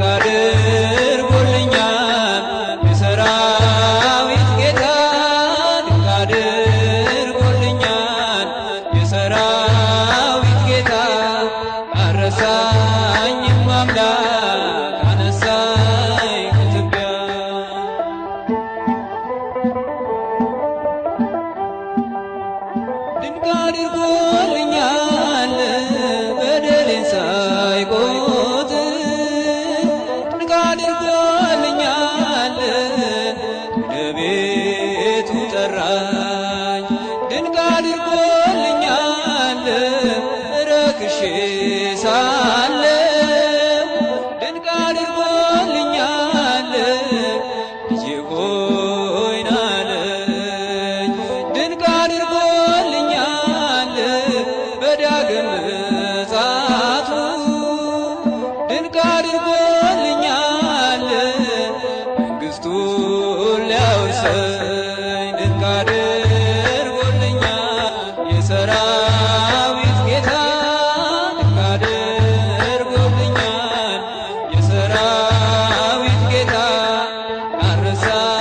ድንቅ አድርጎልኛል የሰራዊት ጌታ ድንቅ አድርጎልኛል የሰራዊት ጌታ አረሳኝም አምላክ አነሳኝ ከትቢያ ድንቅ አድርጎልኛል በደሌን ሳይቆጥር ድንቅ አድርጎልኛል ወደ ቤቱ ጠራኝ ድንቅ አድርጎልኛል ረክሼ ሳለሁ ድንቅ አድርጎልኛል ልጄ ሆይ ናለኝ ድንቅ አድርጎልኛል በዳግም ምጽአቱ ድንቅ አድርጎልኛል መንግሥቱን ሊያወርሰኝ ድንቅ አድርጎልኛል የሰራዊት ጌታ ድንቅ አድርጎልኛል የሰራዊት ጌታ አረሳኝ